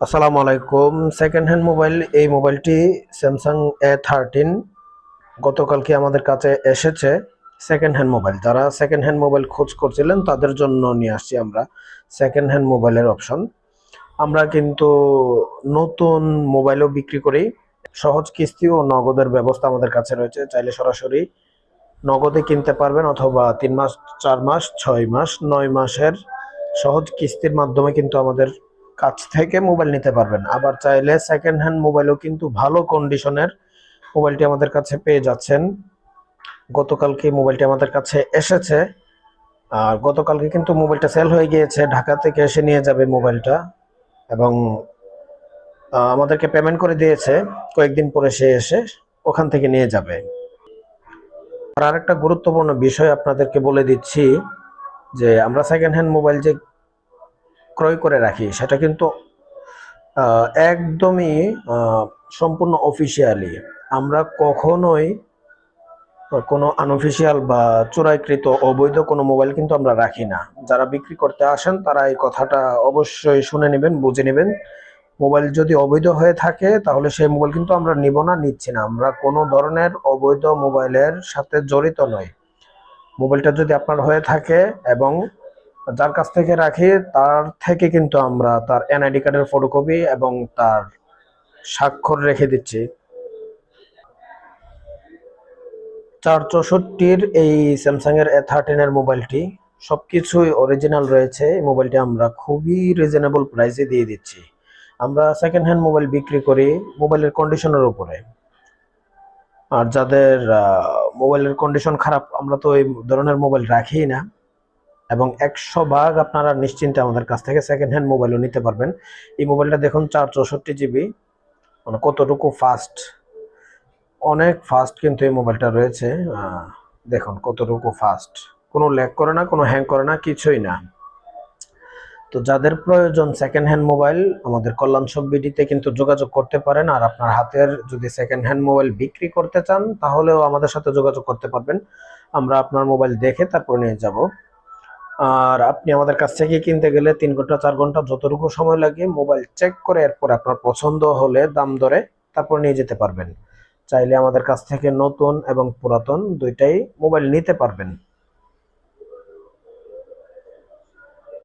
আসসালামু আলাইকুম। Second hand mobile, এই মোবাইলটি স্যামসাং A13 গতকালকে আমাদের কাছে এসেছে। সেকেন্ড হ্যান্ড মোবাইল, যারা সেকেন্ড হ্যান্ড মোবাইল খোঁজ করছিলেন তাদের জন্য নিয়ে আসছি আমরা সেকেন্ড হ্যান্ড মোবাইলের অপশন। আমরা কিন্তু নতুন মোবাইলও বিক্রি করি। সহজ কিস্তি ও নগদের ব্যবস্থা আমাদের কাছে রয়েছে। চাইলে সরাসরি নগদে কিনতে পারবেন অথবা 3 মাস, 4 মাস, 6 মাস, 9 মাসের সহজ কিস্তির মাধ্যমে কিন্তু আমাদের কাছ থেকে মোবাইল নিতে পারবেন। আবার চাইলে সেকেন্ড হ্যান্ড মোবাইলও কিন্তু ভালো কন্ডিশনের মোবাইলটি আমাদের কাছে পেয়ে যাচ্ছেন। গতকালকে মোবাইলটি আমাদের কাছে এসেছে, আর গতকালকে কিন্তু মোবাইলটা সেল হয়ে গিয়েছে। ঢাকা থেকে এসে নিয়ে যাবে মোবাইলটা, এবং আমাদেরকে পেমেন্ট করে দিয়েছে। কয়েকদিন পরে সে এসে ওখান থেকে নিয়ে যাবে। আর আরেকটা গুরুত্বপূর্ণ বিষয় আপনাদেরকে বলে দিচ্ছি, যে আমরা সেকেন্ড হ্যান্ড মোবাইল যে ক্রয় করে রাখি সেটা কিন্তু একদমই সম্পূর্ণ অফিসিয়ালি। আমরা কখনোই কোনো আনঅফিসিয়াল বা চোরাইকৃত অবৈধ কোনো মোবাইল কিন্তু আমরা রাখি না। যারা বিক্রি করতে আসেন তারা এই কথাটা অবশ্যই শুনে নেবেন, বুঝে নেবেন। মোবাইল যদি অবৈধ হয়ে থাকে তাহলে সেই মোবাইল কিন্তু আমরা নিব না, নিচ্ছি না। আমরা কোনো ধরনের অবৈধ মোবাইলের সাথে জড়িত নই। মোবাইলটা যদি আপনার হয়ে থাকে এবং যার কাছ থেকে রাখি তার থেকে কিন্তু আমরা তার এনআইডি কার্ডের ফটোকপি এবং তার স্বাক্ষর রেখে দিচ্ছি। 464-র এই স্যামসাং এর A13 এর মোবাইলটি সবকিছুই অরিজিনাল রয়েছে। এই মোবাইলটি আমরা খুবই রিজনেবল প্রাইসে দিয়ে দিচ্ছি। আমরা সেকেন্ড হ্যান্ড মোবাইল বিক্রি করি মোবাইলের কন্ডিশনের উপরে। আর যাদের মোবাইলের কন্ডিশন খারাপ, আমরা তো এই ধরনের মোবাইল রাখি না। এবং 100 ভাগ আপনারা নিশ্চিন্তে আমাদের কাছ থেকে সেকেন্ড হ্যান্ড মোবাইলও নিতে পারবেন। এই মোবাইলটা দেখুন, 464 GB, মানে কতটুকু ফাস্ট, অনেক ফাস্ট কিন্তু এই মোবাইলটা রয়েছে। দেখুন কতটুকু ফাস্ট, কোনো ল্যাগ করে না, কোনো হ্যাং করে না, কিছুই না। তো যাদের প্রয়োজন সেকেন্ড হ্যান্ড মোবাইল, আমাদের কল্যাণ সব বিডিতে কিন্তু যোগাযোগ করতে পারেন। আর আপনার হাতের যদি সেকেন্ড হ্যান্ড মোবাইল বিক্রি করতে চান তাহলেও আমাদের সাথে যোগাযোগ করতে পারবেন। আমরা আপনার মোবাইল দেখে তারপর নিয়ে যাব। আর আপনি আমাদের কাছ থেকে কিনতে গেলে 3 ঘন্টা 4 ঘন্টা যতটুকু সময় লাগে মোবাইল চেক করে এরপর আপনার পছন্দ হলে দাম দরে তারপর নিয়ে যেতে পারবেন। চাইলে আমাদের কাছ থেকে নতুন এবং পুরাতন দুইটাই মোবাইল নিতে পারবেন।